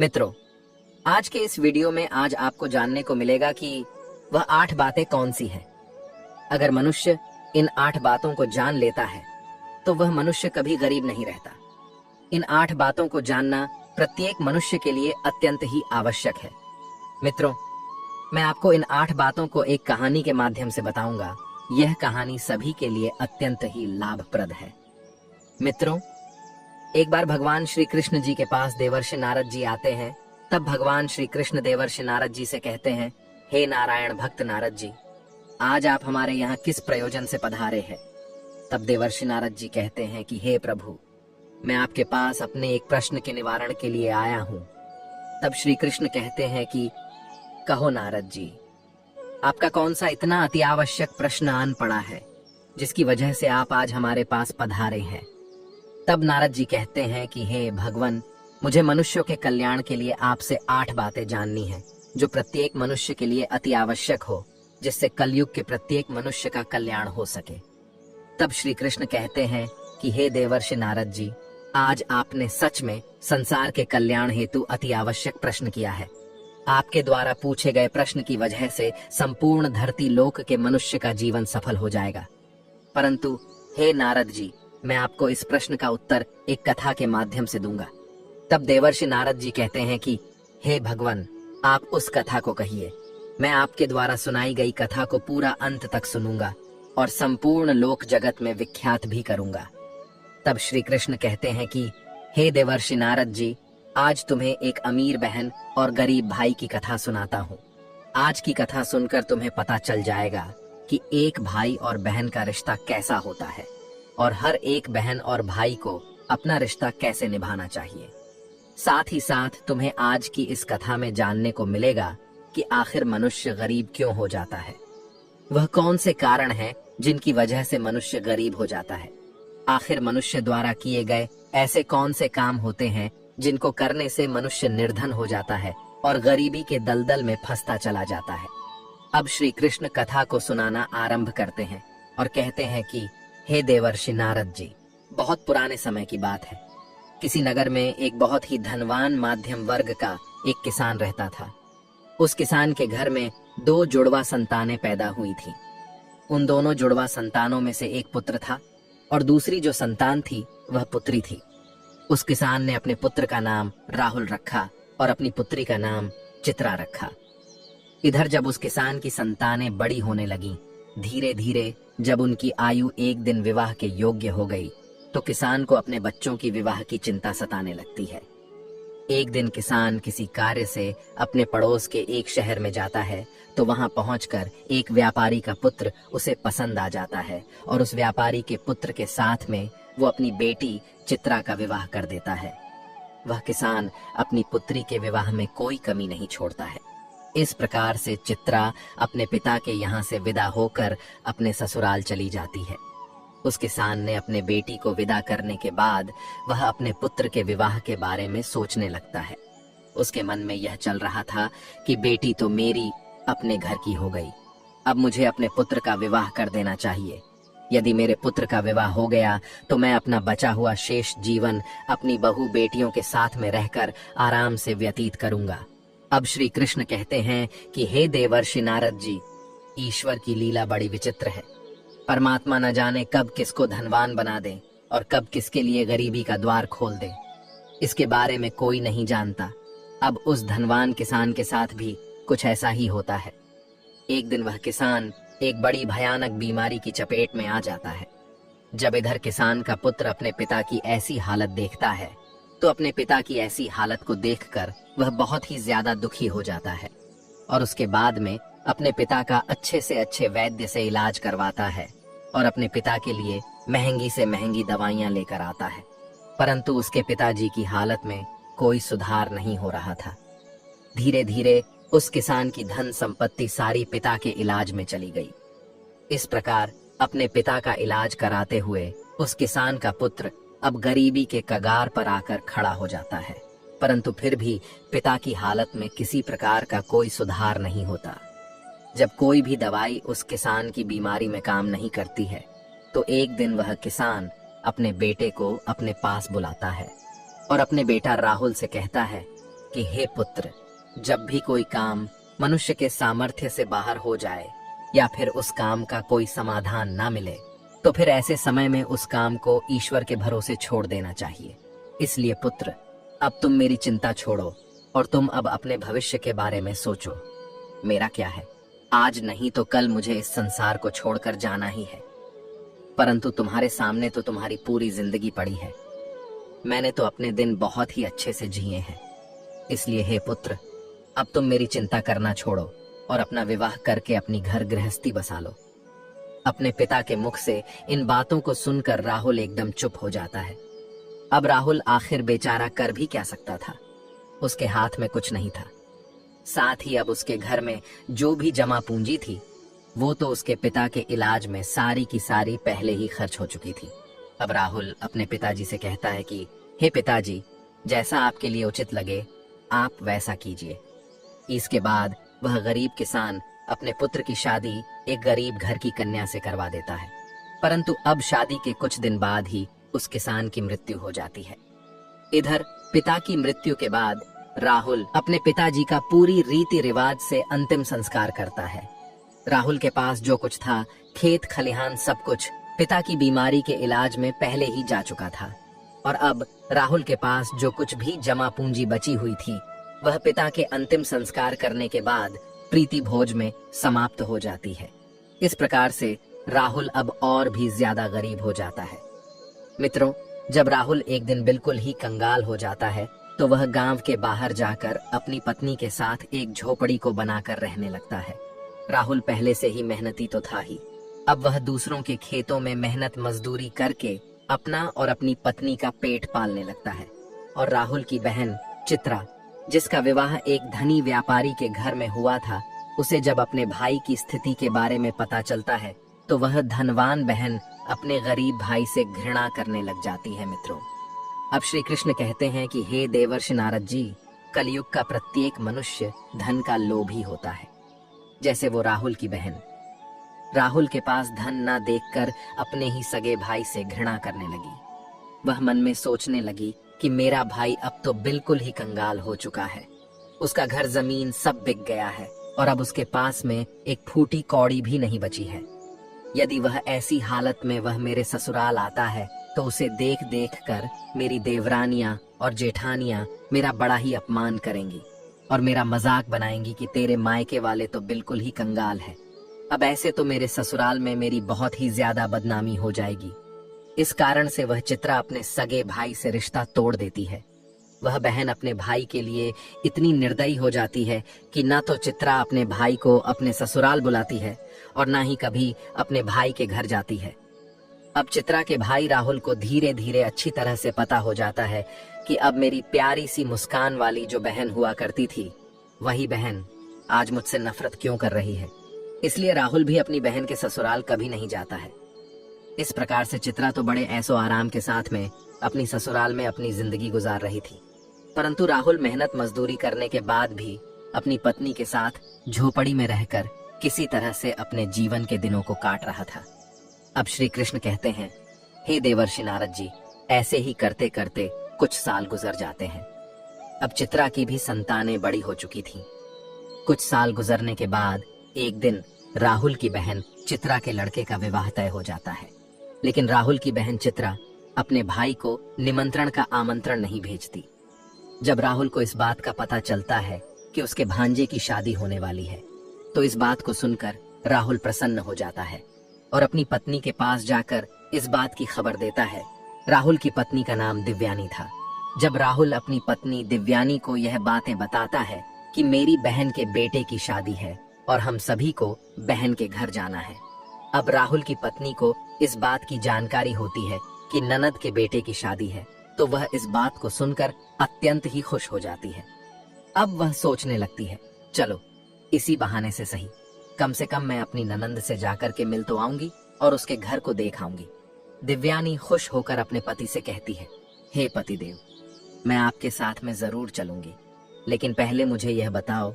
मित्रों, आज के इस वीडियो में आज आपको जानने को मिलेगा कि वह 8 बातें कौन सी हैं। अगर मनुष्य इन 8 बातों को जान लेता है तो वह मनुष्य कभी गरीब नहीं रहता। इन 8 बातों को जानना प्रत्येक मनुष्य के लिए अत्यंत ही आवश्यक है। मित्रों, मैं आपको इन 8 बातों को एक कहानी के माध्यम से बताऊंगा। यह कहानी सभी के लिए अत्यंत ही लाभप्रद है। मित्रों, एक बार भगवान श्री कृष्ण जी के पास देवर्षि नारद जी आते हैं। तब भगवान श्री कृष्ण देवर्षि नारद जी से कहते हैं, हे नारायण भक्त नारद जी, आज आप हमारे यहाँ किस प्रयोजन से पधारे हैं। तब देवर्षि नारद जी कहते हैं कि हे प्रभु, मैं आपके पास अपने एक प्रश्न के निवारण के लिए आया हूँ। तब श्री कृष्ण कहते हैं कि कहो नारद जी, आपका कौन सा इतना अति आवश्यक प्रश्न आन पड़ा है जिसकी वजह से आप आज हमारे पास पधारे हैं। तब नारद जी कहते हैं कि हे भगवान, मुझे मनुष्यों के कल्याण के लिए आपसे 8 बातें जाननी है जो प्रत्येक मनुष्य के लिए अति आवश्यक हो, जिससे कलयुग के प्रत्येक मनुष्य का कल्याण हो सके। तब श्री कृष्ण कहते हैं कि हे देवर्षि नारद जी, आज आपने सच में संसार के कल्याण हेतु अति आवश्यक प्रश्न किया है। आपके द्वारा पूछे गए प्रश्न की वजह से संपूर्ण धरती लोक के मनुष्य का जीवन सफल हो जाएगा। परंतु हे नारद जी, मैं आपको इस प्रश्न का उत्तर एक कथा के माध्यम से दूंगा। तब देवर्षि नारद जी कहते हैं कि हे भगवान, आप उस कथा को कहिए। मैं आपके द्वारा सुनाई गई कथा को पूरा अंत तक सुनूंगा और संपूर्ण लोक जगत में विख्यात भी करूंगा। तब श्री कृष्ण कहते हैं कि हे देवर्षि नारद जी, आज तुम्हें एक अमीर बहन और गरीब भाई की कथा सुनाता हूँ। आज की कथा सुनकर तुम्हें पता चल जाएगा कि एक भाई और बहन का रिश्ता कैसा होता है और हर एक बहन और भाई को अपना रिश्ता कैसे निभाना चाहिए। साथ ही साथ तुम्हें आज की इस कथा में जानने को मिलेगा कि आखिर मनुष्य गरीब क्यों हो जाता है। वह कौन से कारण हैं जिनकी वजह से मनुष्य गरीब हो जाता है। आखिर मनुष्य द्वारा किए गए ऐसे कौन से काम होते हैं जिनको करने से मनुष्य निर्धन हो जाता है और गरीबी के दलदल में फंसता चला जाता है। अब श्री कृष्ण कथा को सुनाना आरंभ करते हैं और कहते हैं कि हे देवर्षि नारद जी, बहुत पुराने समय की बात है। किसी नगर में एक बहुत ही धनवान माध्यम वर्ग का एक किसान रहता था। उस किसान के घर में 2 जुड़वा संतानें पैदा हुई थी। उन दोनों जुड़वा संतानों में से एक पुत्र था और दूसरी जो संतान थी वह पुत्री थी। उस किसान ने अपने पुत्र का नाम राहुल रखा और अपनी पुत्री का नाम चित्रा रखा। इधर जब उस किसान की संतानें बड़ी होने लगीं, धीरे धीरे जब उनकी आयु एक दिन विवाह के योग्य हो गई तो किसान को अपने बच्चों की विवाह की चिंता सताने लगती है। एक दिन किसान किसी कार्य से अपने पड़ोस के एक शहर में जाता है तो वहां पहुंचकर एक व्यापारी का पुत्र उसे पसंद आ जाता है और उस व्यापारी के पुत्र के साथ में वो अपनी बेटी चित्रा का विवाह कर देता है। वह किसान अपनी पुत्री के विवाह में कोई कमी नहीं छोड़ता है। इस प्रकार से चित्रा अपने पिता के यहाँ से विदा होकर अपने ससुराल चली जाती है। उस किसान ने अपने बेटी को विदा करने के बाद वह अपने पुत्र के विवाह के बारे में सोचने लगता है। उसके मन में यह चल रहा था कि बेटी तो मेरी अपने घर की हो गई, अब मुझे अपने पुत्र का विवाह कर देना चाहिए। यदि मेरे पुत्र का विवाह हो गया तो मैं अपना बचा हुआ शेष जीवन अपनी बहू बेटियों के साथ में रहकर आराम से व्यतीत करूंगा। अब श्री कृष्ण कहते हैं कि हे देवर्षि नारद जी, ईश्वर की लीला बड़ी विचित्र है। परमात्मा न जाने कब किसको धनवान बना दे और कब किसके लिए गरीबी का द्वार खोल दे, इसके बारे में कोई नहीं जानता। अब उस धनवान किसान के साथ भी कुछ ऐसा ही होता है। एक दिन वह किसान एक बड़ी भयानक बीमारी की चपेट में आ जाता है। जब इधर किसान का पुत्र अपने पिता की ऐसी हालत देखता है तो अपने पिता की ऐसी हालत को देखकर वह बहुत ही ज्यादा दुखी हो जाता है और उसके बाद में अपने पिता का अच्छे से अच्छे वैद्य से इलाज करवाता है और अपने पिता के लिए महंगी से महंगी दवाइयां लेकर आता है। परंतु उसके पिताजी की हालत में कोई सुधार नहीं हो रहा था। धीरे धीरे उस किसान की धन संपत्ति सारी पिता के इलाज में चली गई। इस प्रकार अपने पिता का इलाज कराते हुए उस किसान का पुत्र अब गरीबी के कगार पर आकर खड़ा हो जाता है। परंतु फिर भी पिता की हालत में किसी प्रकार का कोई सुधार नहीं होता। जब कोई भी दवाई उस किसान की बीमारी में काम नहीं करती है तो एक दिन वह किसान अपने बेटे को अपने पास बुलाता है और अपने बेटा राहुल से कहता है कि हे पुत्र, जब भी कोई काम मनुष्य के सामर्थ्य से बाहर हो जाए या फिर उस काम का कोई समाधान ना मिले, तो फिर ऐसे समय में उस काम को ईश्वर के भरोसे छोड़ देना चाहिए। इसलिए पुत्र, अब तुम मेरी चिंता छोड़ो और तुम अब अपने भविष्य के बारे में सोचो। मेरा क्या है, आज नहीं तो कल मुझे इस संसार को छोड़कर जाना ही है, परंतु तुम्हारे सामने तो तुम्हारी पूरी जिंदगी पड़ी है। मैंने तो अपने दिन बहुत ही अच्छे से जिए हैं। इसलिए हे पुत्र, अब तुम मेरी चिंता करना छोड़ो और अपना विवाह करके अपनी घर गृहस्थी बसा लो। अपने पिता के मुख से इन बातों को सुनकर राहुल एकदम चुप हो जाता है। अब राहुल आखिर बेचारा कर भी क्या सकता था, उसके हाथ में कुछ नहीं था। साथ ही अब उसके घर में जो भी जमा पूंजी थी वो तो उसके पिता के इलाज में सारी की सारी पहले ही खर्च हो चुकी थी। अब राहुल अपने पिताजी से कहता है कि हे पिताजी, जैसा आपके लिए उचित लगे आप वैसा कीजिए। इसके बाद वह गरीब किसान अपने पुत्र की शादी एक गरीब घर की कन्या से करवा देता है। परंतु अब शादी के कुछ दिन बाद ही उस किसान की मृत्यु हो जाती है। इधर पिता की मृत्यु के बाद राहुल अपने पिताजी का पूरी रीति रिवाज से अंतिम संस्कार करता है। राहुल के पास जो कुछ था, खेत खलिहान सब कुछ पिता की बीमारी के इलाज में पहले ही जा चुका था, और अब राहुल के पास जो कुछ भी जमा पूंजी बची हुई थी वह पिता के अंतिम संस्कार करने के बाद प्रीति भोज में समाप्त हो जाती है। इस प्रकार से राहुल अब और भी ज्यादा गरीब हो जाता है। मित्रों, जब राहुल एक दिन बिल्कुल ही कंगाल हो जाता है तो वह गांव के बाहर जाकर अपनी पत्नी के साथ एक झोपड़ी को बनाकर रहने लगता है। राहुल पहले से ही मेहनती तो था ही, अब वह दूसरों के खेतों में मेहनत मजदूरी करके अपना और अपनी पत्नी का पेट पालने लगता है। और राहुल की बहन चित्रा, जिसका विवाह एक धनी व्यापारी के घर में हुआ था, उसे जब अपने भाई की स्थिति के बारे में पता चलता है तो वह धनवान बहन अपने गरीब भाई से घृणा करने लग जाती है। मित्रों, अब श्री कृष्ण कहते हैं कि हे देवर्षि नारद जी, कलयुग का प्रत्येक मनुष्य धन का लोभी होता है। जैसे वो राहुल की बहन राहुल के पास धन ना देखकर अपने ही सगे भाई से घृणा करने लगी। वह मन में सोचने लगी कि मेरा भाई अब तो बिल्कुल ही कंगाल हो चुका है, उसका घर जमीन सब बिक गया है और अब उसके पास में एक फूटी कौड़ी भी नहीं बची है। यदि वह ऐसी हालत में वह मेरे ससुराल आता है तो उसे देख देख कर मेरी देवरानियां और जेठानियां मेरा बड़ा ही अपमान करेंगी और मेरा मजाक बनाएंगी कि तेरे मायके वाले तो बिल्कुल ही कंगाल है। अब ऐसे तो मेरे ससुराल में मेरी बहुत ही ज्यादा बदनामी हो जाएगी। इस कारण से वह चित्रा अपने सगे भाई से रिश्ता तोड़ देती है। वह बहन अपने भाई के लिए इतनी निर्दयी हो जाती है कि न तो चित्रा अपने भाई को अपने ससुराल बुलाती है और न ही कभी अपने भाई के घर जाती है। अब चित्रा के भाई राहुल को धीरे धीरे अच्छी तरह से पता हो जाता है कि अब मेरी प्यारी सी मुस्कान वाली जो बहन हुआ करती थी, वही बहन आज मुझसे नफरत क्यों कर रही है। इसलिए राहुल भी अपनी बहन के ससुराल कभी नहीं जाता है। इस प्रकार से चित्रा तो बड़े ऐसो आराम के साथ में अपनी ससुराल में अपनी जिंदगी गुजार रही थी, परंतु राहुल मेहनत मजदूरी करने के बाद भी अपनी पत्नी के साथ झोपड़ी में रहकर किसी तरह से अपने जीवन के दिनों को काट रहा था। अब श्री कृष्ण कहते हैं, हे देवर्षि नारद जी, ऐसे ही करते करते कुछ साल गुजर जाते हैं। अब चित्रा की भी संतानें बड़ी हो चुकी थीं। कुछ साल गुजरने के बाद एक दिन राहुल की बहन चित्रा के लड़के का विवाह तय हो जाता है, लेकिन राहुल की बहन चित्रा अपने भाई को निमंत्रण का आमंत्रण नहीं भेजती। जब राहुल को इस बात का पता चलता है कि उसके भांजे की शादी होने वाली है, तो इस बात को सुनकर राहुल प्रसन्न हो जाता है और अपनी पत्नी के पास जाकर इस बात की खबर देता है। राहुल की पत्नी का नाम दिव्यानी था। जब राहुल अपनी पत्नी दिव्यानी को यह बातें बताता है कि मेरी बहन के बेटे की शादी है और हम सभी को बहन के घर जाना है, अब राहुल की पत्नी को इस बात की जानकारी होती है कि ननद के बेटे की शादी है, तो वह इस बात को सुनकर अत्यंत ही खुश हो जाती है। अब वह सोचने लगती है, चलो इसी बहाने से सही, कम से कम मैं अपनी ननंद से जाकर के मिल तो आऊंगी और उसके घर को देख आऊंगी। दिव्यानी खुश होकर अपने पति से कहती है, हे पतिदेव, मैं आपके साथ में जरूर चलूंगी, लेकिन पहले मुझे यह बताओ,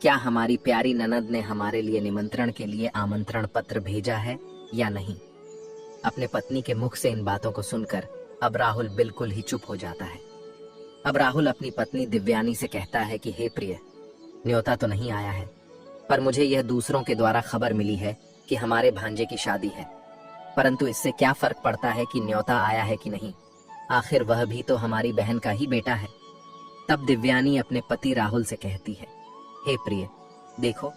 क्या हमारी प्यारी ननद ने हमारे लिए निमंत्रण के लिए आमंत्रण पत्र भेजा है या नहीं। अपने पत्नी के मुख से इन बातों को सुनकर अब राहुल बिल्कुल ही चुप हो जाता है। अब राहुल अपनी पत्नी दिव्यानी से कहता है कि हे प्रिय, न्योता तो नहीं आया है, पर मुझे यह दूसरों के द्वारा खबर मिली है कि हमारे भांजे की शादी है। परंतु इससे क्या फर्क पड़ता है कि न्योता आया है कि नहीं, आखिर वह भी तो हमारी बहन का ही बेटा है। तब दिव्यानी अपने पति राहुल से कहती है, हे प्रिय, देखो,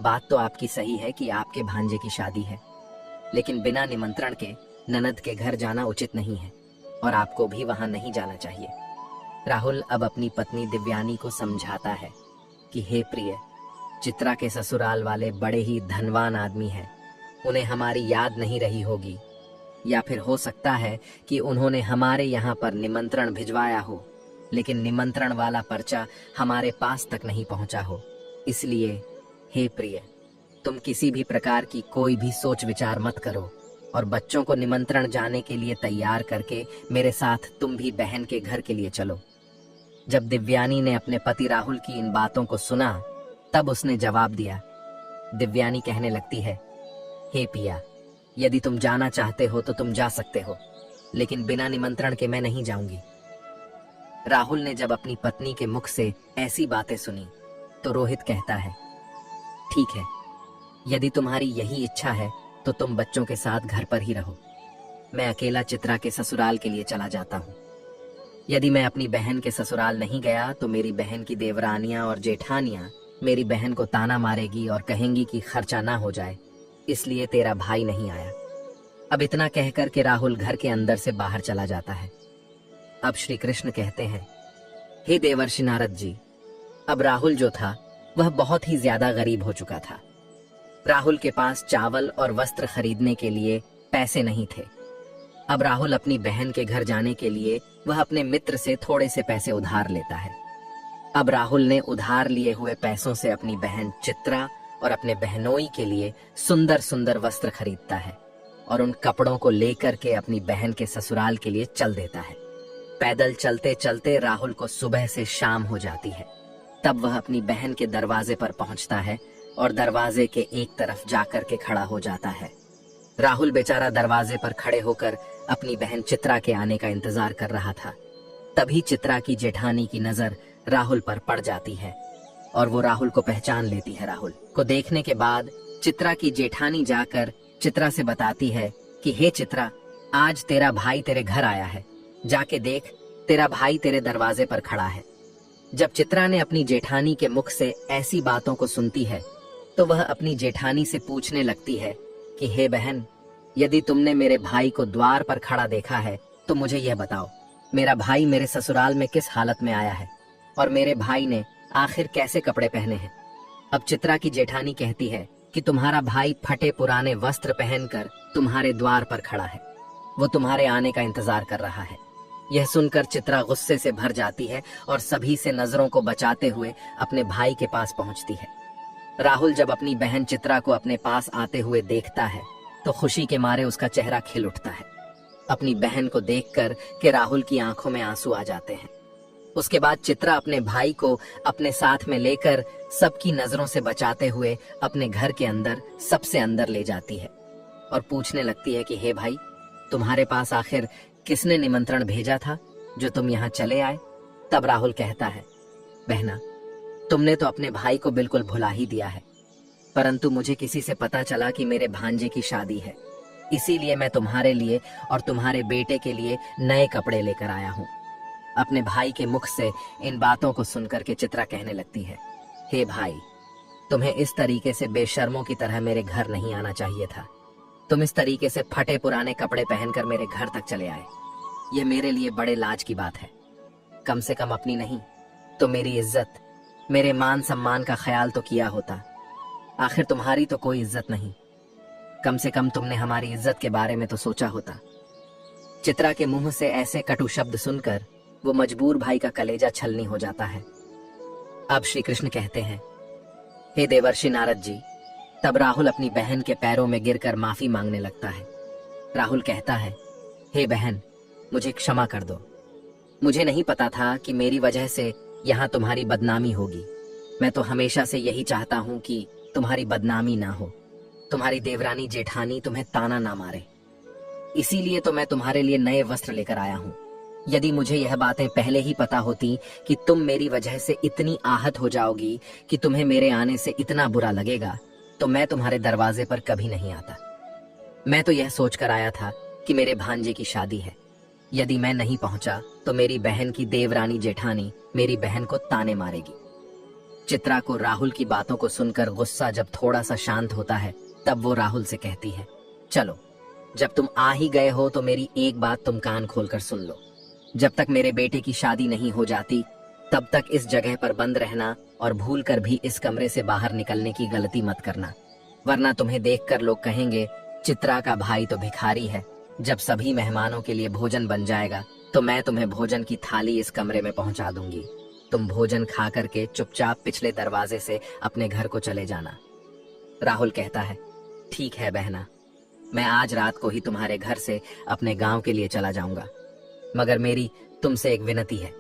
बात तो आपकी सही है कि आपके भांजे की शादी है, लेकिन बिना निमंत्रण के ननद के घर जाना उचित नहीं है और आपको भी वहां नहीं जाना चाहिए। राहुल अब अपनी पत्नी दिव्यानी को समझाता है कि हे प्रिय, चित्रा के ससुराल वाले बड़े ही धनवान आदमी हैं, उन्हें हमारी याद नहीं रही होगी, या फिर हो सकता है कि उन्होंने हमारे यहाँ पर निमंत्रण भिजवाया हो, लेकिन निमंत्रण वाला पर्चा हमारे पास तक नहीं पहुंचा हो। इसलिए हे प्रिय, तुम किसी भी प्रकार की कोई भी सोच विचार मत करो और बच्चों को निमंत्रण जाने के लिए तैयार करके मेरे साथ तुम भी बहन के घर के लिए चलो। जब दिव्यानी ने अपने पति राहुल की इन बातों को सुना, तब उसने जवाब दिया। दिव्यानी कहने लगती है, हे पिया, यदि तुम जाना चाहते हो तो तुम जा सकते हो, लेकिन बिना निमंत्रण के मैं नहीं जाऊंगी। राहुल ने जब अपनी पत्नी के मुख से ऐसी बातें सुनी तो रोहित कहता है, ठीक है, यदि तुम्हारी यही इच्छा है तो तुम बच्चों के साथ घर पर ही रहो। मैं अकेला चित्रा के ससुराल के लिए चला जाता हूँ। यदि मैं अपनी बहन के ससुराल नहीं गया तो मेरी बहन की देवरानियां और जेठानियां मेरी बहन को ताना मारेगी और कहेंगी कि खर्चा ना हो जाए, इसलिए तेरा भाई नहीं आया। अब इतना कहकर के राहुल घर के अंदर से बाहर चला जाता है। अब श्री कृष्ण कहते हैं, हे देवर्षि नारद जी, अब राहुल जो था वह बहुत ही ज्यादा गरीब हो चुका था। राहुल के पास चावल और वस्त्र खरीदने के लिए पैसे नहीं थे। अब राहुल अपनी बहन के घर जाने के लिए वह अपने मित्र से थोड़े से पैसे उधार लेता है। अब राहुल ने उधार लिए हुए पैसों से अपनी बहन चित्रा और अपने बहनोई के लिए सुंदर सुंदर वस्त्र खरीदता है और उन कपड़ों को लेकर के अपनी बहन के ससुराल के लिए चल देता है। पैदल चलते चलते राहुल को सुबह से शाम हो जाती है। तब वह अपनी बहन के दरवाजे पर पहुंचता है और दरवाजे के एक तरफ जाकर के खड़ा हो जाता है। राहुल बेचारा दरवाजे पर खड़े होकर अपनी बहन चित्रा के आने का इंतजार कर रहा था। तभी चित्रा की जेठानी की नजर राहुल पर पड़ जाती है और वो राहुल को पहचान लेती है। राहुल को देखने के बाद चित्रा की जेठानी जाकर चित्रा से बताती है कि हे चित्रा, आज तेरा भाई तेरे घर आया है, जाके देख, तेरा भाई तेरे दरवाजे पर खड़ा है। जब चित्रा ने अपनी जेठानी के मुख से ऐसी बातों को सुनती है तो वह अपनी जेठानी से पूछने लगती है कि हे बहन, यदि तुमने मेरे भाई को द्वार पर खड़ा देखा है तो मुझे यह बताओ, मेरा भाई मेरे ससुराल में किस हालत में आया है और मेरे भाई ने आखिर कैसे कपड़े पहने हैं। अब चित्रा की जेठानी कहती है कि तुम्हारा भाई फटे पुराने वस्त्र पहनकर तुम्हारे द्वार पर खड़ा है, वो तुम्हारे आने का इंतजार कर रहा है। यह सुनकर चित्रा गुस्से से भर जाती है और सभी से नजरों को बचाते हुए अपने भाई के पास पहुंचती है। राहुल जब अपनी बहन चित्रा को अपने पास आते हुए देखता है तो खुशी के मारे उसका चेहरा खिल उठता है। अपनी बहन को देखकर के राहुल की आंखों में आंसू आ जाते हैं। उसके बाद चित्रा अपने भाई को अपने साथ में लेकर सबकी नजरों से बचाते हुए अपने घर के अंदर सबसे अंदर ले जाती है और पूछने लगती है कि हे भाई, तुम्हारे पास आखिर किसने निमंत्रण भेजा था जो तुम यहाँ चले आए। तब राहुल कहता है, बहना, तुमने तो अपने भाई को बिल्कुल भुला ही दिया है, परंतु मुझे किसी से पता चला कि मेरे भांजे की शादी है, इसीलिए मैं तुम्हारे लिए और तुम्हारे बेटे के लिए नए कपड़े लेकर आया हूँ। अपने भाई के मुख से इन बातों को सुनकर के चित्रा कहने लगती है, हे भाई, तुम्हें इस तरीके से बेशर्मों की तरह मेरे घर नहीं आना चाहिए था। तुम इस तरीके से फटे पुराने कपड़े पहनकर मेरे घर तक चले आए, यह मेरे लिए बड़े लाज की बात है। कम से कम अपनी नहीं तो मेरी इज्जत, मेरे मान सम्मान का ख्याल तो किया होता। आखिर तुम्हारी तो कोई इज्जत नहीं, कम से कम तुमने हमारी इज्जत के बारे में तो सोचा होता। चित्रा के मुंह से ऐसे कटु शब्द सुनकर वो मजबूर भाई का कलेजा छलनी हो जाता है। अब श्री कृष्ण कहते हैं, हे देवर्षि नारद जी। तब राहुल अपनी बहन के पैरों में गिरकर माफी मांगने लगता है। राहुल कहता है, हे बहन, मुझे क्षमा कर दो। मुझे नहीं पता था कि मेरी वजह से यहाँ तुम्हारी बदनामी होगी। मैं तो हमेशा से यही चाहता हूँ कि तुम्हारी बदनामी ना हो, तुम्हारी देवरानी जेठानी तुम्हें ताना ना मारे, इसीलिए तो मैं तुम्हारे लिए नए वस्त्र लेकर आया हूँ। यदि मुझे यह बातें पहले ही पता होती कि तुम मेरी वजह से इतनी आहत हो जाओगी कि तुम्हें मेरे आने से इतना बुरा लगेगा, तो मैं तुम्हारे दरवाजे पर कभी नहीं आता। मैं तो यह सोचकर आया था कि मेरे भांजे की शादी है। यदि मैं नहीं पहुंचा तो मेरी बहन की देवरानी जेठानी मेरी बहन को ताने मारेगी। चित्रा को राहुल की बातों को सुनकर गुस्सा जब थोड़ा सा शांत होता है, तब वो राहुल से कहती है, चलो, जब तुम आ ही गए हो तो मेरी एक बात तुम कान खोलकर सुन लो। जब तक मेरे बेटे की शादी नहीं हो जाती, तब तक इस जगह पर बंद रहना और भूल कर भी इस कमरे से बाहर निकलने की गलती मत करना, वरना तुम्हें देखकर लोग कहेंगे चित्रा का भाई तो भिखारी है। जब सभी मेहमानों के लिए भोजन बन जाएगा तो मैं तुम्हें भोजन की थाली इस कमरे में पहुंचा दूंगी। तुम भोजन खा करके चुपचाप पिछले दरवाजे से अपने घर को चले जाना। राहुल कहता है, ठीक है बहना, मैं आज रात को ही तुम्हारे घर से अपने गांव के लिए चला जाऊंगा, मगर मेरी तुमसे एक विनती है।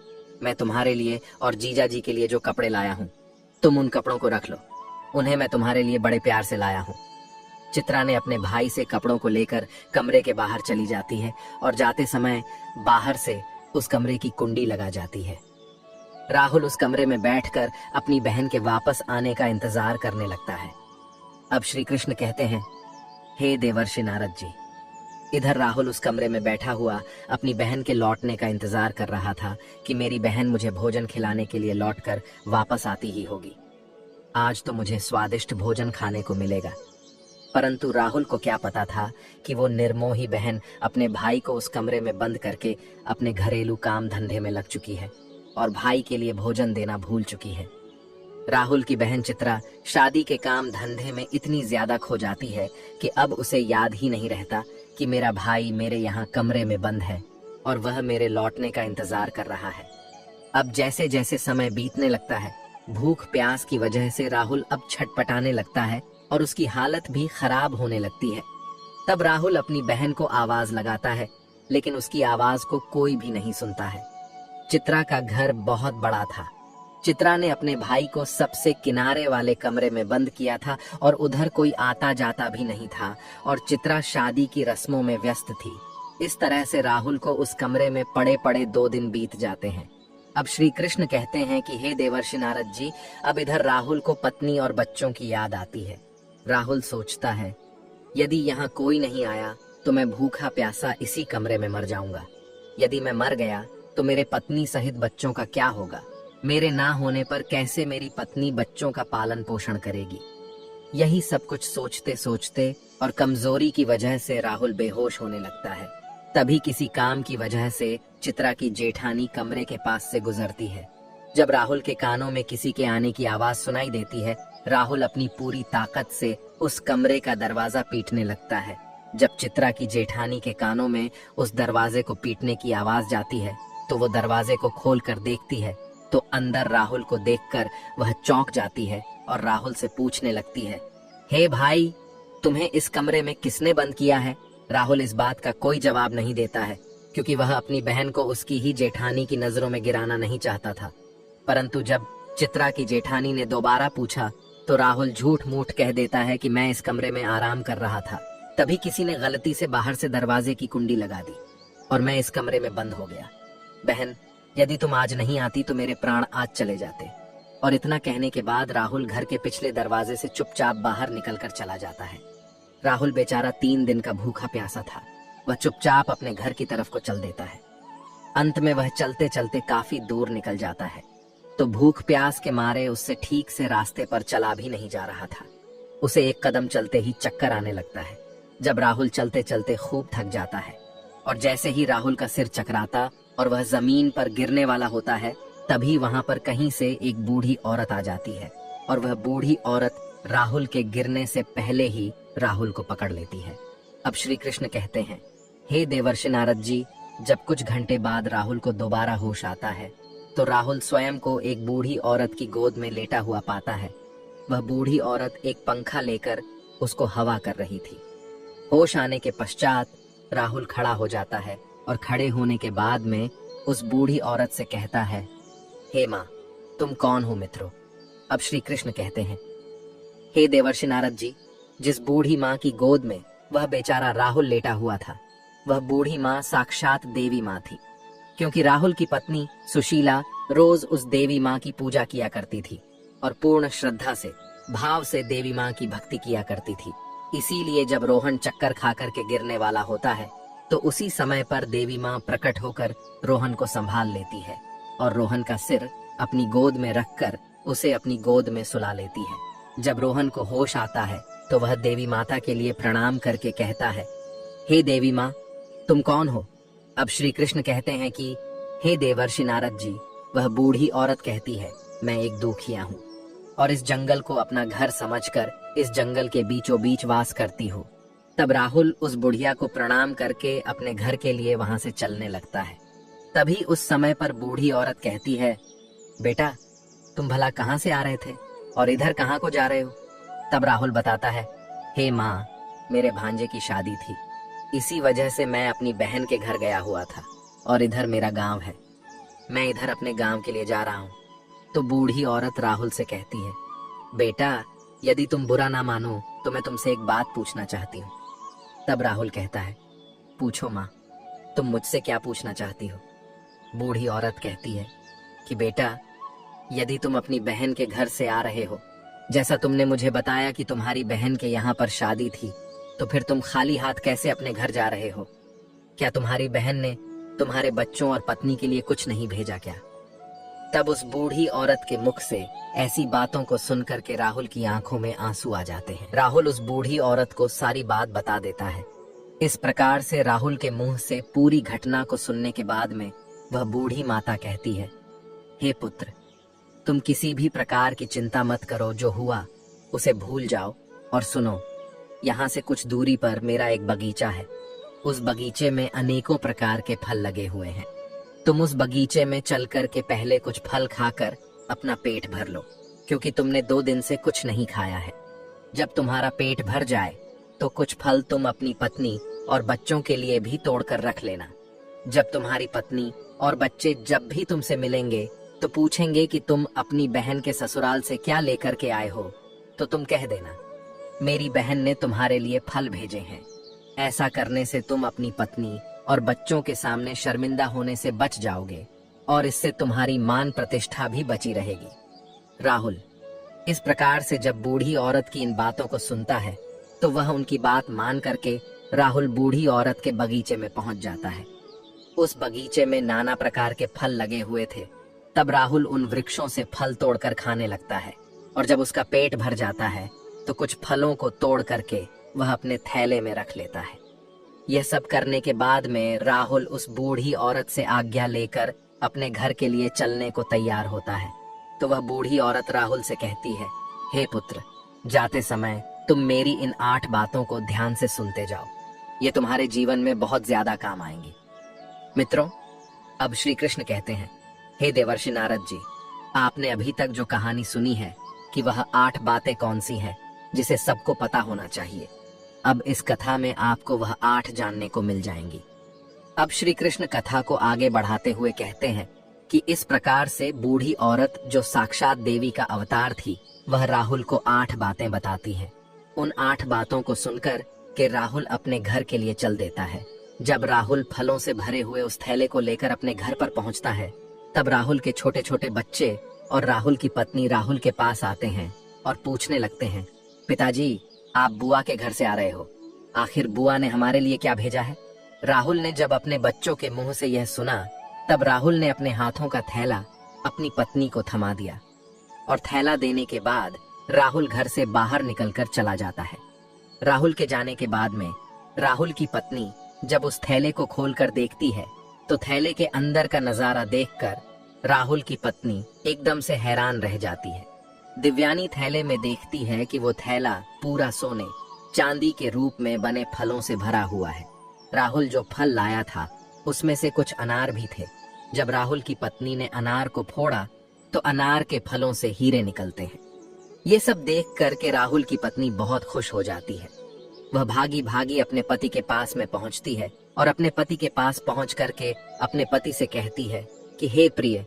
मैं तुम्हारे लिए और जीजा जी के लिए जो कपड़े लाया हूं, तुम उन कपड़ों को रख लो। उन्हें मैं तुम्हारे लिए बड़े प्यार से लाया हूं। चित्रा ने अपने भाई से कपड़ों को लेकर कमरे के बाहर चली जाती है और जाते समय बाहर से उस कमरे की कुंडी लगा जाती है। राहुल उस कमरे में बैठकर अपनी बहन के वापस आने का इंतजार करने लगता है। अब श्री कृष्ण कहते हैं, हे देवर्षि नारद जी। इधर राहुल उस कमरे में बैठा हुआ अपनी बहन के लौटने का इंतजार कर रहा था कि मेरी बहन मुझे भोजन खिलाने के लिए लौटकर वापस आती ही होगी। आज तो मुझे स्वादिष्ट भोजन खाने को मिलेगा। परंतु राहुल को क्या पता था कि वो निर्मोही बहन अपने भाई को उस कमरे में बंद करके अपने घरेलू काम धंधे में लग चुकी है और भाई के लिए भोजन देना भूल चुकी है। राहुल की बहन चित्रा शादी के काम धंधे में इतनी ज्यादा खो जाती है कि अब उसे याद ही नहीं रहता कि मेरा भाई मेरे यहाँ कमरे में बंद है और वह मेरे लौटने का इंतजार कर रहा है। अब जैसे जैसे समय बीतने लगता है, भूख प्यास की वजह से राहुल अब छटपटाने लगता है और उसकी हालत भी खराब होने लगती है। तब राहुल अपनी बहन को आवाज लगाता है, लेकिन उसकी आवाज को कोई भी नहीं सुनता है। चित्रा का घर बहुत बड़ा था। चित्रा ने अपने भाई को सबसे किनारे वाले कमरे में बंद किया था और उधर कोई आता जाता भी नहीं था और चित्रा शादी की रस्मों में व्यस्त थी। इस तरह से राहुल को उस कमरे में पड़े पड़े 2 दिन बीत जाते हैं। अब श्री कृष्ण कहते हैं कि हे देवर्षि नारद जी, अब इधर राहुल को पत्नी और बच्चों की याद आती है। राहुल सोचता है, यदि यहाँ कोई नहीं आया तो मैं भूखा प्यासा इसी कमरे में मर जाऊंगा। यदि मैं मर गया तो मेरे पत्नी सहित बच्चों का क्या होगा? मेरे ना होने पर कैसे मेरी पत्नी बच्चों का पालन पोषण करेगी? यही सब कुछ सोचते सोचते और कमजोरी की वजह से राहुल बेहोश होने लगता है। तभी किसी काम की वजह से चित्रा की जेठानी कमरे के पास से गुजरती है। जब राहुल के कानों में किसी के आने की आवाज सुनाई देती है, राहुल अपनी पूरी ताकत से उस कमरे का दरवाजा पीटने लगता है। जब चित्रा की जेठानी के कानों में उस दरवाजे को पीटने की आवाज जाती है तो वो दरवाजे को खोल कर देखती है तो अंदर राहुल को देखकर वह चौंक जाती है और राहुल से पूछने लगती है, हे भाई, तुम्हें इस कमरे में किसने बंद किया है? राहुल इस बात का कोई जवाब नहीं देता है क्योंकि वह अपनी बहन को उसकी ही जेठानी की नजरों में गिराना नहीं चाहता था। परंतु जब चित्रा की जेठानी ने दोबारा पूछा तो राहुल झूठ मूठ कह देता है कि मैं इस कमरे में आराम कर रहा था। तभी किसी ने गलती से बाहर से दरवाजे की कुंडी लगा दी और मैं इस कमरे में बंद हो गया। बहन, यदि तुम आज नहीं आती तो मेरे प्राण आज चले जाते। और इतना कहने के बाद राहुल घर के पिछले दरवाजे से चुपचाप बाहर निकलकर चला जाता है। राहुल बेचारा 3 दिन का भूखा प्यासा था। वह चुपचाप अपने घर की तरफ को चल देता है। अंत में वह चलते चलते काफी दूर निकल जाता है तो भूख प्यास के मारे उससे ठीक से रास्ते पर चला भी नहीं जा रहा था। उसे एक कदम चलते ही चक्कर आने लगता है। जब राहुल चलते चलते खूब थक जाता है और जैसे ही राहुल का सिर चकराता और वह जमीन पर गिरने वाला होता है, तभी वहां पर कहीं से एक बूढ़ी औरत आ जाती है और वह बूढ़ी औरत राहुल के गिरने से पहले ही राहुल को पकड़ लेती है। अब श्री कृष्ण कहते हैं, हे देवर्षि नारद जी, जब कुछ घंटे बाद राहुल को दोबारा होश आता है तो राहुल स्वयं को एक बूढ़ी औरत की गोद में लेटा हुआ पाता है। वह बूढ़ी औरत एक पंखा लेकर उसको हवा कर रही थी। होश आने के पश्चात राहुल खड़ा हो जाता है और खड़े होने के बाद में उस बूढ़ी औरत से कहता है, हे माँ, तुम कौन हो मित्रों? अब श्री कृष्ण कहते हैं, हे देवर्षि नारद जी, जिस बूढ़ी माँ की गोद में वह बेचारा राहुल लेटा हुआ था, वह बूढ़ी माँ साक्षात देवी माँ थी। क्योंकि राहुल की पत्नी सुशीला रोज उस देवी माँ की पूजा किया करती थी और पूर्ण श्रद्धा से भाव से देवी माँ की भक्ति किया करती थी। इसीलिए जब रोहन चक्कर खाकर के गिरने वाला होता है तो उसी समय पर देवी माँ प्रकट होकर रोहन को संभाल लेती है और रोहन का सिर अपनी गोद में रखकर उसे अपनी गोद में सुला लेती है। जब रोहन को होश आता है तो वह देवी माता के लिए प्रणाम करके कहता है, हे देवी माँ, तुम कौन हो? अब श्री कृष्ण कहते हैं कि हे देवर्षि नारद जी। वह बूढ़ी औरत कहती है, मैं एक दुखिया हूँ और इस जंगल को अपना घर समझकर इस जंगल के बीचों बीच वास करती हूँ। तब राहुल उस बुढ़िया को प्रणाम करके अपने घर के लिए वहां से चलने लगता है। तभी उस समय पर बूढ़ी औरत कहती है, बेटा, तुम भला कहाँ से आ रहे थे और इधर कहाँ को जा रहे हो? तब राहुल बताता है, हे माँ, मेरे भांजे की शादी थी, इसी वजह से मैं अपनी बहन के घर गया हुआ था और इधर मेरा गांव है, मैं इधर अपने गांव के लिए जा रहा हूँ। तो बूढ़ी औरत राहुल से कहती है, बेटा, यदि तुम बुरा ना मानो तो मैं तुमसे एक बात पूछना चाहती हूँ। तब राहुल कहता है, पूछो माँ, तुम मुझसे क्या पूछना चाहती हो? बूढ़ी औरत कहती है कि बेटा, यदि तुम अपनी बहन के घर से आ रहे हो, जैसा तुमने मुझे बताया कि तुम्हारी बहन के यहाँ पर शादी थी, तो फिर तुम खाली हाथ कैसे अपने घर जा रहे हो? क्या तुम्हारी बहन ने तुम्हारे बच्चों और पत्नी के लिए कुछ नहीं भेजा क्या? तब उस बूढ़ी औरत के मुख से ऐसी बातों को सुनकर के राहुल की आंखों में आंसू आ जाते हैं। राहुल उस बूढ़ी औरत को सारी बात बता देता है। इस प्रकार से राहुल के मुंह से पूरी घटना को सुनने के बाद में वह बूढ़ी माता कहती है, हे पुत्र, तुम किसी भी प्रकार की चिंता मत करो, जो हुआ उसे भूल जाओ और सुनो, यहाँ से कुछ दूरी पर मेरा एक बगीचा है। उस बगीचे में अनेकों प्रकार के फल लगे हुए हैं। तुम उस बगीचे में चल कर के पहले कुछ फल खाकर अपना पेट भर लो, क्योंकि तुमने 2 दिन से कुछ नहीं खाया है। जब तुम्हारा पेट भर जाए तो कुछ फल तुम अपनी पत्नी और बच्चों के लिए भी तोड़ कर रख लेना। जब तुम्हारी पत्नी और बच्चे जब भी तुमसे मिलेंगे तो पूछेंगे कि तुम अपनी बहन के ससुराल से क्या लेकर के आए हो, तो तुम कह देना, मेरी बहन ने तुम्हारे लिए फल भेजे हैं। ऐसा करने से तुम अपनी पत्नी और बच्चों के सामने शर्मिंदा होने से बच जाओगे और इससे तुम्हारी मान प्रतिष्ठा भी बची रहेगी। राहुल इस प्रकार से जब बूढ़ी औरत की इन बातों को सुनता है तो वह उनकी बात मान करके राहुल बूढ़ी औरत के बगीचे में पहुंच जाता है। उस बगीचे में नाना प्रकार के फल लगे हुए थे। तब राहुल उन वृक्षों से फल तोड़कर खाने लगता है और जब उसका पेट भर जाता है तो कुछ फलों को तोड़ करके वह अपने थैले में रख लेता है। यह सब करने के बाद में राहुल उस बूढ़ी औरत से आज्ञा लेकर अपने घर के लिए चलने को तैयार होता है। तो वह बूढ़ी औरत राहुल से कहती है, हे पुत्र, जाते समय तुम मेरी इन 8 बातों को ध्यान से सुनते जाओ, ये तुम्हारे जीवन में बहुत ज्यादा काम आएंगी। मित्रों, अब श्री कृष्ण कहते हैं, हे देवर्षि नारद जी, आपने अभी तक जो कहानी सुनी है कि वह 8 बातें कौन सी हैं जिसे सबको पता होना चाहिए। अब इस कथा में आपको वह 8 जानने को मिल जाएंगी। अब श्री कृष्ण कथा को आगे बढ़ाते हुए कहते हैं कि इस प्रकार से बूढ़ी औरत जो साक्षात देवी का अवतार थी, वह राहुल को 8 बातें बताती है। उन 8 बातों को सुनकर के राहुल अपने घर के लिए चल देता है। जब राहुल फलों से भरे हुए उस थैले को लेकर अपने घर पर पहुंचता है, तब राहुल के छोटे छोटे बच्चे और राहुल की पत्नी राहुल के पास आते हैं और पूछने लगते हैं, पिताजी, आप बुआ के घर से आ रहे हो, आखिर बुआ ने हमारे लिए क्या भेजा है? राहुल ने जब अपने बच्चों के मुंह से यह सुना, तब राहुल ने अपने हाथों का थैला अपनी पत्नी को थमा दिया और थैला देने के बाद राहुल घर से बाहर निकलकर चला जाता है। राहुल के जाने के बाद में राहुल की पत्नी जब उस थैले को खोलकर देखती है तो थैले के अंदर का नजारा देखकर राहुल की पत्नी एकदम से हैरान रह जाती है। दिव्यानी थैले में देखती है कि वो थैला पूरा सोने चांदी के रूप में बने फलों से भरा हुआ है। राहुल जो फल लाया था उसमें से कुछ अनार भी थे। जब राहुल की पत्नी ने अनार को फोड़ा तो अनार के फलों से हीरे निकलते हैं। ये सब देख करके राहुल की पत्नी बहुत खुश हो जाती है। वह भागी भागी अपने पति के पास में पहुंचती है और अपने पति के पास पहुंच करके अपने पति से कहती है कि हे प्रिय,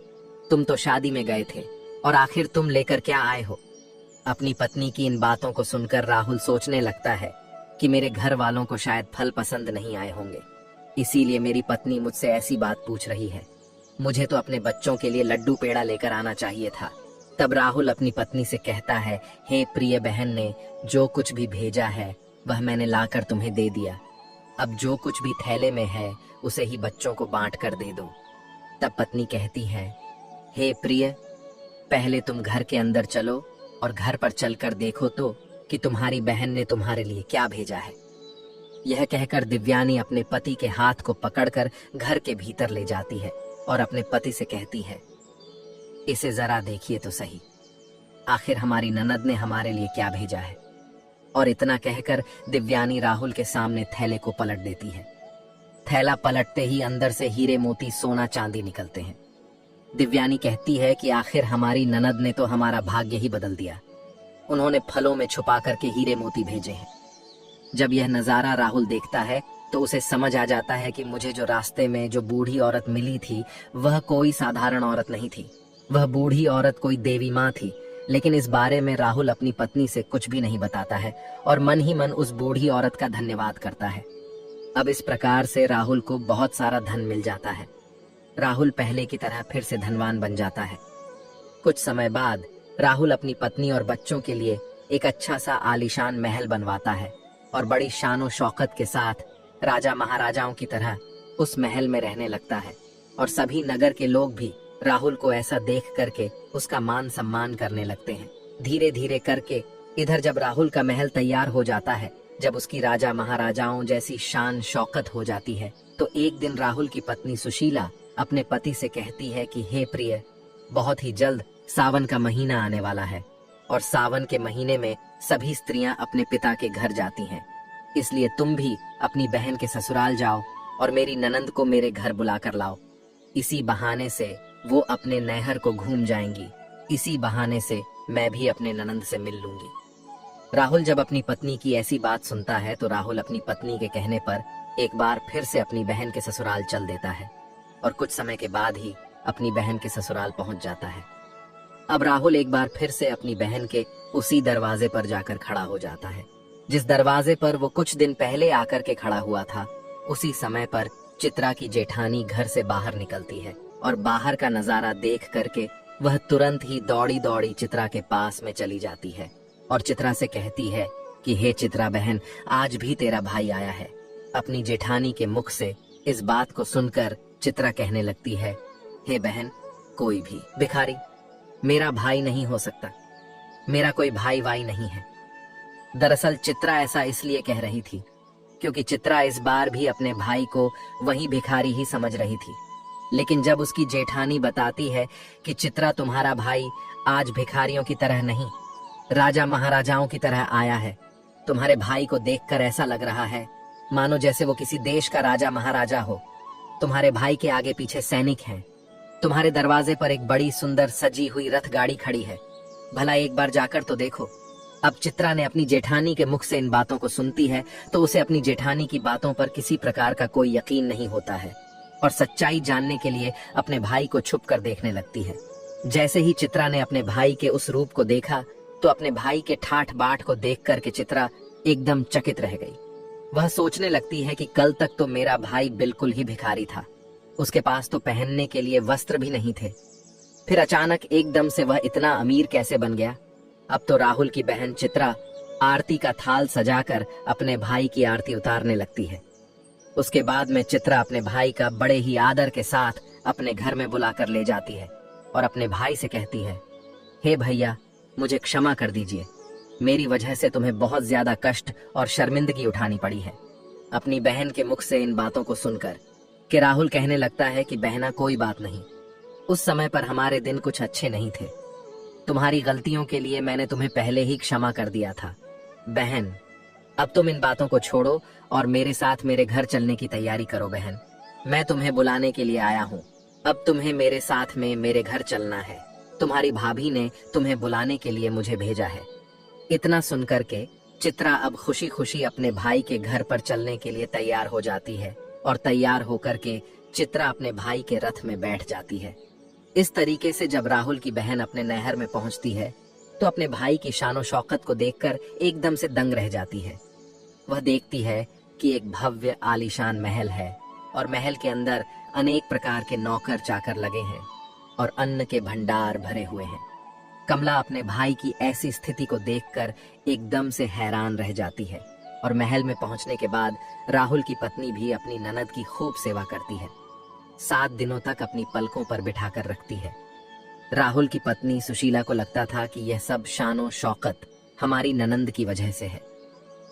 तुम तो शादी में गए थे और आखिर तुम लेकर क्या आए हो? अपनी पत्नी की इन बातों को सुनकर राहुल सोचने लगता है कि मेरे घर वालों को शायद फल पसंद नहीं आए होंगे, इसीलिए मेरी पत्नी मुझसे ऐसी बात पूछ रही है। मुझे तो अपने बच्चों के लिए लड्डू पेड़ा लेकर आना चाहिए था। तब राहुल अपनी पत्नी से कहता है, हे प्रिय बहन ने जो कुछ भी भेजा है वह मैंने लाकर तुम्हें दे दिया। अब जो कुछ भी थैले में है उसे ही बच्चों को बांट कर दे दो। तब पत्नी कहती है, हे प्रिय, पहले तुम घर के अंदर चलो और घर पर चलकर देखो तो कि तुम्हारी बहन ने तुम्हारे लिए क्या भेजा है। यह कहकर दिव्यानी अपने पति के हाथ को पकड़कर घर के भीतर ले जाती है और अपने पति से कहती है, इसे जरा देखिए तो सही, आखिर हमारी ननद ने हमारे लिए क्या भेजा है। और इतना कहकर दिव्यानी राहुल के सामने थैले को पलट देती है। थैला पलटते ही अंदर से हीरे मोती सोना चांदी निकलते हैं। दिव्यानी कहती है कि आखिर हमारी ननद ने तो हमारा भाग्य ही बदल दिया। उन्होंने फलों में छुपा करके हीरे मोती भेजे हैं। जब यह नजारा राहुल देखता है तो उसे समझ आ जाता है कि मुझे जो रास्ते में जो बूढ़ी औरत मिली थी वह कोई साधारण औरत नहीं थी। वह बूढ़ी औरत कोई देवी माँ थी। लेकिन इस बारे में राहुल अपनी पत्नी से कुछ भी नहीं बताता है और मन ही मन उस बूढ़ी औरत का धन्यवाद करता है। अब इस प्रकार से राहुल को बहुत सारा धन मिल जाता है। राहुल पहले की तरह फिर से धनवान बन जाता है। कुछ समय बाद राहुल अपनी पत्नी और बच्चों के लिए एक अच्छा सा आलीशान महल बनवाता है और बड़ी शान शौकत के साथ राजा महाराजाओं की तरह उस महल में रहने लगता है। और सभी नगर के लोग भी राहुल को ऐसा देख करके उसका मान सम्मान करने लगते हैं। धीरे धीरे करके इधर जब राहुल का महल तैयार हो जाता है, जब उसकी राजा महाराजाओं जैसी शान शौकत हो जाती है, तो एक दिन राहुल की पत्नी सुशीला अपने पति से कहती है कि हे प्रिय, बहुत ही जल्द सावन का महीना आने वाला है और सावन के महीने में सभी स्त्रियां अपने पिता के घर जाती हैं। इसलिए तुम भी अपनी बहन के ससुराल जाओ और मेरी ननंद को मेरे घर बुला कर लाओ। इसी बहाने से वो अपने नैहर को घूम जाएंगी। इसी बहाने से मैं भी अपने ननंद से मिल लूंगी। राहुल जब अपनी पत्नी की ऐसी बात सुनता है तो राहुल अपनी पत्नी के कहने पर एक बार फिर से अपनी बहन के ससुराल चल देता है और कुछ समय के बाद ही अपनी बहन के ससुराल पहुंच जाता है। अब राहुल एक बार फिर से अपनी बहन के उसी दरवाजे पर जाकर खड़ा हो जाता है जिस दरवाजे पर वो कुछ दिन पहले आकर के खड़ा हुआ था। उसी समय पर चित्रा की जेठानी घर से बाहर निकलती है और बाहर का नजारा देख करके वह तुरंत ही दौड़ी दौड़ी चित्रा के पास में चली जाती है और चित्रा से कहती है कि हे चित्रा बहन, आज भी तेरा भाई आया है। अपनी जेठानी के मुख से इस बात को सुनकर चित्रा कहने लगती है, हे बहन, कोई भी भिखारी मेरा भाई नहीं हो सकता। मेरा कोई भाई वाई नहीं है। दरअसल चित्रा ऐसा इसलिए कह रही थी क्योंकि चित्रा इस बार भी अपने भाई को वही भिखारी ही समझ रही थी। लेकिन जब उसकी जेठानी बताती है कि चित्रा, तुम्हारा भाई आज भिखारियों की तरह नहीं, राजा महाराजाओं की तरह आया है। तुम्हारे भाई को देखकर ऐसा लग रहा है मानो जैसे वो किसी देश का राजा महाराजा हो। तुम्हारे भाई के आगे पीछे सैनिक हैं। तुम्हारे दरवाजे पर एक बड़ी सुंदर सजी हुई रथ गाड़ी खड़ी है। भला एक बार जाकर तो देखो। अब चित्रा ने अपनी जेठानी के मुख से इन बातों को सुनती है तो उसे अपनी जेठानी की बातों पर किसी प्रकार का कोई यकीन नहीं होता है और सच्चाई जानने के लिए अपने भाई को छुप कर देखने लगती है। जैसे ही चित्रा ने अपने भाई के उस रूप को देखा तो अपने भाई के ठाठ बाट को देख करके चित्रा एकदम चकित रह गई। वह सोचने लगती है कि कल तक तो मेरा भाई बिल्कुल ही भिखारी था, उसके पास तो पहनने के लिए वस्त्र भी नहीं थे, फिर अचानक एकदम से वह इतना अमीर कैसे बन गया। अब तो राहुल की बहन चित्रा आरती का थाल सजाकर अपने भाई की आरती उतारने लगती है। उसके बाद में चित्रा अपने भाई का बड़े ही आदर के साथ अपने घर में बुलाकर ले जाती है और अपने भाई से कहती है, हे भैया, मुझे क्षमा कर दीजिए, मेरी वजह से तुम्हें बहुत ज्यादा कष्ट और शर्मिंदगी उठानी पड़ी है। अपनी बहन के मुख से इन बातों को सुनकर कि राहुल कहने लगता है कि बहना, कोई बात नहीं, उस समय पर हमारे दिन कुछ अच्छे नहीं थे। तुम्हारी गलतियों के लिए मैंने तुम्हें पहले ही क्षमा कर दिया था। बहन, अब तुम इन बातों को छोड़ो और मेरे साथ मेरे घर चलने की तैयारी करो। बहन, मैं तुम्हें बुलाने के लिए आया हूँ। अब तुम्हें मेरे साथ में मेरे घर चलना है। तुम्हारी भाभी ने तुम्हें बुलाने के लिए मुझे भेजा है। इतना सुनकर के चित्रा अब खुशी खुशी अपने भाई के घर पर चलने के लिए तैयार हो जाती है और तैयार होकर के चित्रा अपने भाई के रथ में बैठ जाती है। इस तरीके से जब राहुल की बहन अपने नहर में पहुंचती है तो अपने भाई की शानो शौकत को देखकर एकदम से दंग रह जाती है। वह देखती है कि एक भव्य आलीशान महल है और महल के अंदर अनेक प्रकार के नौकर चाकर लगे हैं और अन्न के भंडार भरे हुए हैं। कमला अपने भाई की ऐसी स्थिति को देखकर एकदम से हैरान रह जाती है और महल में पहुंचने के बाद राहुल की पत्नी भी अपनी ननद की खूब सेवा करती है। 7 दिनों तक अपनी पलकों पर बिठाकर रखती है। राहुल की पत्नी सुशीला को लगता था कि यह सब शानो शौकत हमारी ननंद की वजह से है।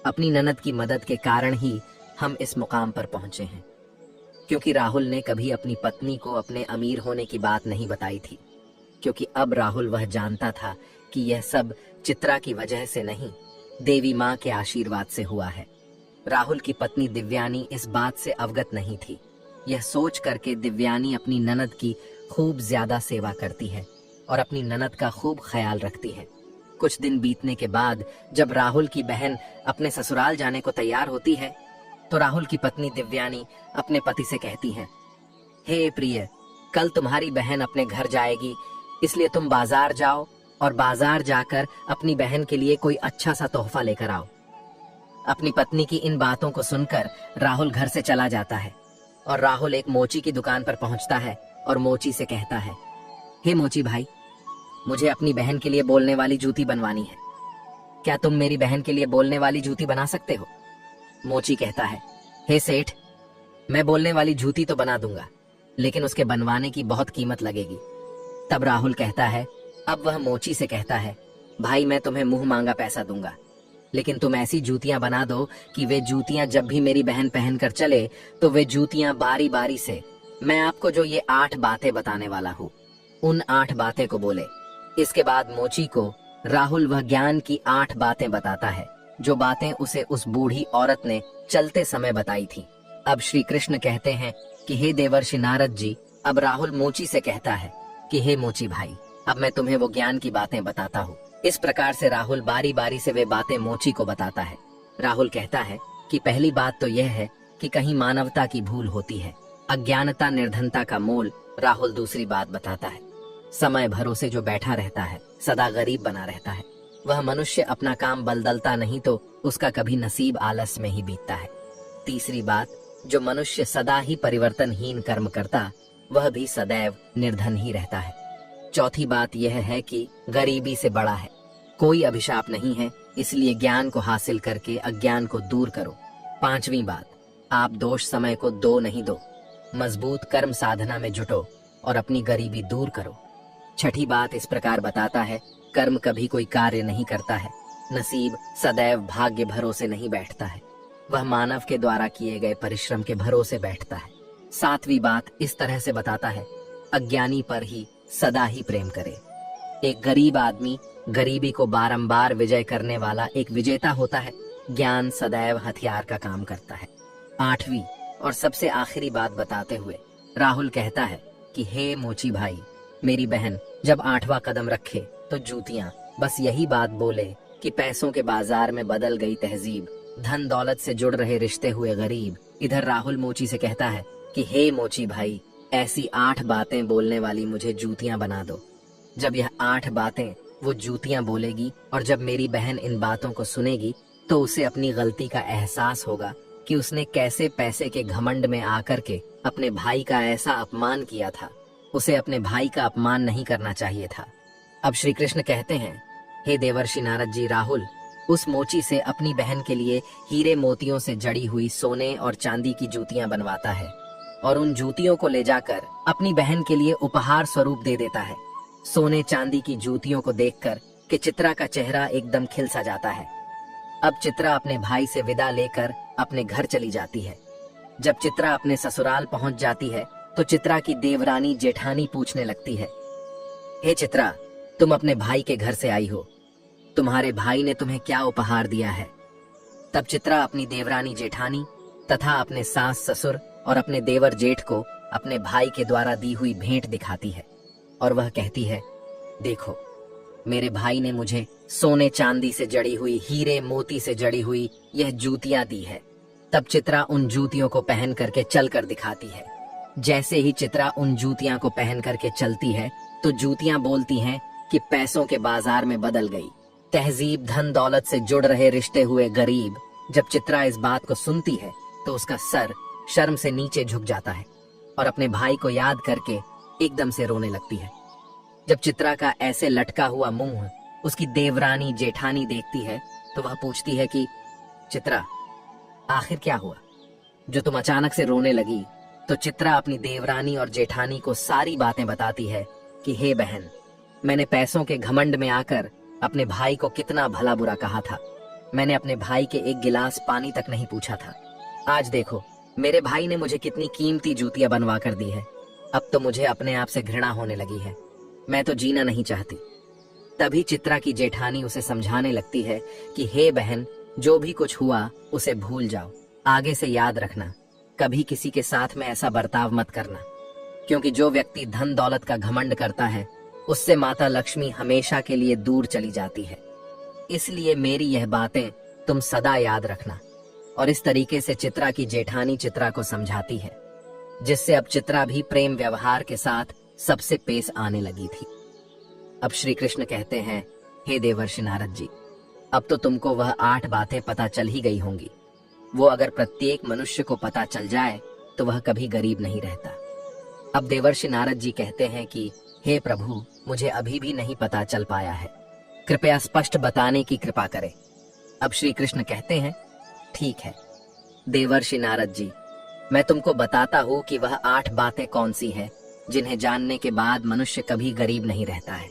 अपनी ननद की मदद के कारण ही हम इस मुकाम पर पहुंचे हैं, क्योंकि राहुल ने कभी अपनी पत्नी को अपने अमीर होने की बात नहीं बताई थी, क्योंकि अब राहुल वह जानता था कि यह सब चित्रा की वजह से नहीं, देवी माँ के आशीर्वाद से हुआ है। राहुल की पत्नी दिव्यानी इस बात से अवगत नहीं थी। यह सोच करके दिव्यानी अपनी ननद की खूब ज्यादा सेवा करती है और अपनी ननद का खूब ख्याल रखती है। कुछ दिन बीतने के बाद जब राहुल की बहन अपने ससुराल जाने को तैयार होती है, तो राहुल की पत्नी दिव्यानी अपने पति से कहती है, हे प्रिय, कल तुम्हारी बहन अपने घर जाएगी, इसलिए तुम बाजार जाओ और बाजार जाकर अपनी बहन के लिए कोई अच्छा सा तोहफा लेकर आओ। अपनी पत्नी की इन बातों को सुनकर राहुल घर से चला जाता है और राहुल एक मोची की दुकान पर पहुंचता है और मोची से कहता है, हे मोची भाई, मुझे अपनी बहन के लिए बोलने वाली जूती बनवानी है। क्या तुम मेरी बहन के लिए बोलने वाली जूती बना सकते हो? मोची कहता है, हे सेठ, मैं बोलने वाली जूती तो बना दूंगा, लेकिन उसके बनवाने की बहुत कीमत लगेगी। तब राहुल कहता है, अब वह मोची से कहता है, भाई मैं तुम्हें मुंह मांगा पैसा दूंगा, लेकिन तुम ऐसी जूतियां बना दो कि वे जूतियां जब भी मेरी बहन पहनकर चले तो वे जूतियां बारी बारी से मैं आपको जो ये 8 बातें बताने वाला हूँ, उन 8 बातें को बोले। इसके बाद मोची को राहुल वह ज्ञान की 8 बातें बताता है, जो बातें उसे उस बूढ़ी औरत ने चलते समय बताई थी। अब श्री कृष्ण कहते हैं कि हे देवर्षि नारद जी, अब राहुल मोची से कहता है कि हे मोची भाई, अब मैं तुम्हें वो ज्ञान की बातें बताता हूँ। इस प्रकार से राहुल बारी बारी से वे बातें मोची को बताता है। राहुल कहता है कि पहली बात तो यह है कि कहीं मानवता की भूल होती है, अज्ञानता निर्धनता का मोल। राहुल दूसरी बात बताता है, समय भरोसे जो बैठा रहता है सदा गरीब बना रहता है। वह मनुष्य अपना काम बदलता नहीं तो उसका कभी नसीब आलस में ही बीतता है। तीसरी बात, जो मनुष्य सदा ही परिवर्तनहीन कर्म करता वह भी सदैव निर्धन ही रहता है। चौथी बात यह है कि गरीबी से बड़ा है कोई अभिशाप नहीं है, इसलिए ज्ञान को हासिल करके अज्ञान को दूर करो। पांचवी बात, आप दोष समय को दो नहीं दो, मजबूत कर्म साधना में जुटो और अपनी गरीबी दूर करो। छठी बात इस प्रकार बताता है, कर्म कभी कोई कार्य नहीं करता है, नसीब सदैव भाग्य भरोसे नहीं बैठता है, वह मानव के द्वारा किए गए परिश्रम के भरोसे बैठता है। सातवीं बात इस तरह से बताता है, अज्ञानी पर ही सदा ही प्रेम करे। एक गरीब आदमी गरीबी को बारंबार विजय करने वाला एक विजेता होता है। ज्ञान सदैव हथियार का काम करता है। आठवीं और सबसे आखिरी बात बताते हुए राहुल कहता है कि हे मोची भाई, मेरी बहन जब 8वां कदम रखे तो जूतियां बस यही बात बोले कि पैसों के बाजार में बदल गई तहजीब, धन दौलत से जुड़ रहे रिश्ते हुए गरीब। इधर राहुल मोची से कहता है कि हे मोची भाई, ऐसी 8 बातें बोलने वाली मुझे जूतियां बना दो। जब यह 8 बातें वो जूतियां बोलेगी और जब मेरी बहन इन बातों को सुनेगी तो उसे अपनी गलती का एहसास होगा कि उसने कैसे पैसे के घमंड में आकर के अपने भाई का ऐसा अपमान किया था। उसे अपने भाई का अपमान नहीं करना चाहिए था। अब श्री कृष्ण कहते हैं, हे देवर्षि नारद जी, राहुल उस मोची से अपनी बहन के लिए हीरे मोतियों से जड़ी हुई सोने और चांदी की जूतियां बनवाता है और उन जूतियों को ले जाकर अपनी बहन के लिए उपहार स्वरूप दे देता है। सोने चांदी की जूतियों को देखकर कि चित्रा का चेहरा एकदम खिल सा जाता है। अब चित्रा अपने भाई से विदा लेकर अपने घर चली जाती है। जब चित्रा अपने ससुराल पहुंच जाती है तो चित्रा की देवरानी जेठानी पूछने लगती है, हे चित्रा, तुम अपने भाई के घर से आई हो, तुम्हारे भाई ने तुम्हें क्या उपहार दिया है? तब चित्रा अपनी देवरानी जेठानी तथा अपने सास ससुर और अपने देवर जेठ को अपने भाई के द्वारा दी हुई भेंट दिखाती है और वह कहती है, देखो, मेरे भाई ने मुझे सोने चांदी से जड़ी हुई, हीरे मोती से जड़ी हुई यह जूतियां दी है। तब चित्रा उन जूतियों को पहन करके चल कर दिखाती है। जैसे ही चित्रा उन जूतियां को पहन करके चलती है तो जूतियां बोलती हैं कि पैसों के बाजार में बदल गई तहजीब, धन दौलत से जुड़ रहे रिश्ते हुए गरीब। जब चित्रा इस बात को सुनती है तो उसका सर शर्म से नीचे झुक जाता है और अपने भाई को याद करके एकदम से रोने लगती है। जब चित्रा का ऐसे लटका हुआ मुंह उसकी देवरानी जेठानी देखती है तो वह पूछती है कि चित्रा, आखिर क्या हुआ जो तुम अचानक से रोने लगी? तो चित्रा अपनी देवरानी और जेठानी को सारी बातें बताती है कि हे बहन, मैंने पैसों के घमंड में आकर अपने भाई को कितना भला बुरा कहा था। मैंने अपने भाई के एक गिलास पानी तक नहीं पूछा था। आज देखो, मेरे भाई ने मुझे कितनी कीमती जूतियां बनवा कर दी है। अब तो मुझे अपने आप से घृणा होने लगी है। मैं तो जीना नहीं चाहती। तभी चित्रा की जेठानी उसे समझाने लगती है कि हे बहन, जो भी कुछ हुआ उसे भूल जाओ। आगे से याद रखना, कभी किसी के साथ में ऐसा बर्ताव मत करना, क्योंकि जो व्यक्ति धन दौलत का घमंड करता है उससे माता लक्ष्मी हमेशा के लिए दूर चली जाती है। इसलिए मेरी यह बातें तुम सदा याद रखना। और इस तरीके से चित्रा की जेठानी चित्रा को समझाती है, जिससे अब चित्रा भी प्रेम व्यवहार के साथ सबसे पेश आने लगी थी। अब श्री कृष्ण कहते हैं, हे देवर्षि नारद जी, अब तो तुमको वह 8 बातें पता चल ही गई होंगी। वो अगर प्रत्येक मनुष्य को पता चल जाए तो वह कभी गरीब नहीं रहता। अब देवर्षि नारद जी कहते हैं कि हे प्रभु, मुझे अभी भी नहीं पता चल पाया है, कृपया स्पष्ट बताने की कृपा करें। अब श्री कृष्ण कहते हैं, ठीक है देवर्षि नारद जी, मैं तुमको बताता हूँ कि वह 8 बातें कौन सी है जिन्हें जानने के बाद मनुष्य कभी गरीब नहीं रहता है।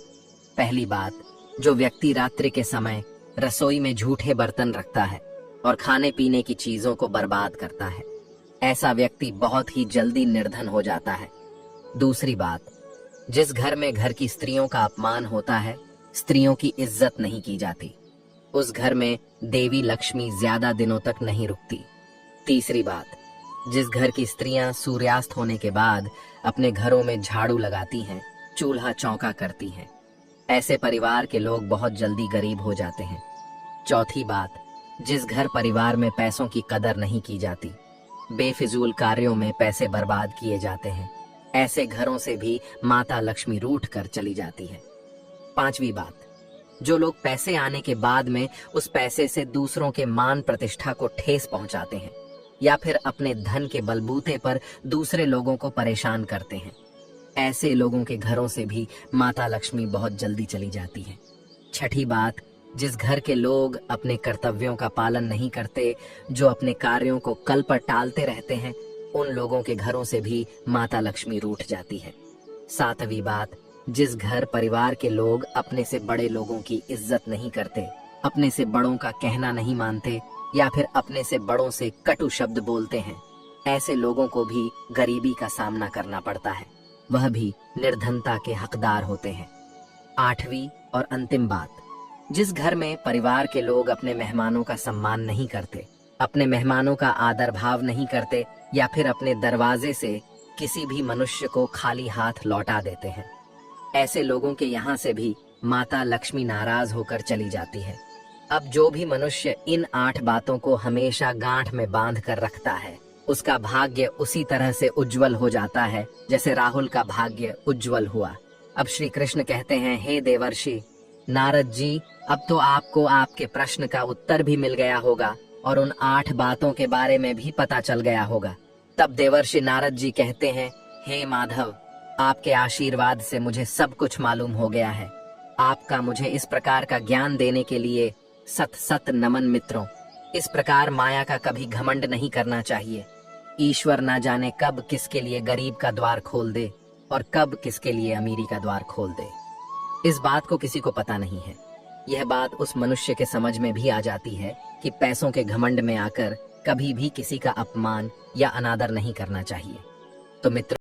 पहली बात, जो व्यक्ति रात्रि के समय रसोई में झूठे बर्तन रखता है और खाने पीने की चीजों को बर्बाद करता है, ऐसा व्यक्ति बहुत ही जल्दी निर्धन हो जाता है। दूसरी बात, जिस घर में घर की स्त्रियों का अपमान होता है, स्त्रियों की इज्जत नहीं की जाती, उस घर में देवी लक्ष्मी ज्यादा दिनों तक नहीं रुकती। तीसरी बात, जिस घर की स्त्रियां सूर्यास्त होने के बाद अपने घरों में झाड़ू लगाती हैं, चूल्हा चौका करती हैं, ऐसे परिवार के लोग बहुत जल्दी गरीब हो जाते हैं। चौथी बात, जिस घर परिवार में पैसों की कदर नहीं की जाती, बेफिजूल कार्यों में पैसे बर्बाद किए जाते हैं, ऐसे घरों से भी माता लक्ष्मी रूठ कर चली जाती है। पांचवी बात, जो लोग पैसे आने के बाद में उस पैसे से दूसरों के मान प्रतिष्ठा को ठेस पहुंचाते हैं या फिर अपने धन के बलबूते पर दूसरे लोगों को परेशान करते हैं, ऐसे लोगों के घरों से भी माता लक्ष्मी बहुत जल्दी चली जाती है। छठी बात, जिस घर के लोग अपने कर्तव्यों का पालन नहीं करते, जो अपने कार्यों को कल पर टालते रहते हैं, उन लोगों के घरों से भी माता लक्ष्मी रूठ जाती है। सातवीं बात, जिस घर परिवार के लोग अपने से बड़े लोगों की इज्जत नहीं करते, अपने से बड़ों का कहना नहीं मानते या फिर अपने से बड़ों से कटु शब्द बोलते हैं, ऐसे लोगों को भी गरीबी का सामना करना पड़ता है, वह भी निर्धनता के हकदार होते हैं। आठवीं और अंतिम बात, जिस घर में परिवार के लोग अपने मेहमानों का सम्मान नहीं करते, अपने मेहमानों का आदर भाव नहीं करते या फिर अपने दरवाजे से किसी भी मनुष्य को खाली हाथ लौटा देते हैं, ऐसे लोगों के यहाँ से भी माता लक्ष्मी नाराज होकर चली जाती है। अब जो भी मनुष्य इन 8 बातों को हमेशा गांठ में बांध कर रखता है, उसका भाग्य उसी तरह से उज्जवल हो जाता है जैसे राहुल का भाग्य उज्जवल हुआ। अब श्री कृष्ण कहते हैं, हे देवर्षि नारद जी, अब तो आपको आपके प्रश्न का उत्तर भी मिल गया होगा और उन 8 बातों के बारे में भी पता चल गया होगा। तब देवर्षि नारद जी कहते हैं, हे माधव, आपके आशीर्वाद से मुझे सब कुछ मालूम हो गया है। आपका मुझे इस प्रकार का ज्ञान देने के लिए सत सत नमन मित्रों। इस प्रकार माया का कभी घमंड नहीं करना चाहिए। ईश्वर ना जाने कब किसके लिए गरीब का द्वार खोल दे और कब किसके लिए अमीरी का द्वार खोल दे, इस बात को किसी को पता नहीं है। यह बात उस मनुष्य के समझ में भी आ जाती है कि पैसों के घमंड में आकर कभी भी किसी का अपमान या अनादर नहीं करना चाहिए। तो मित्रों,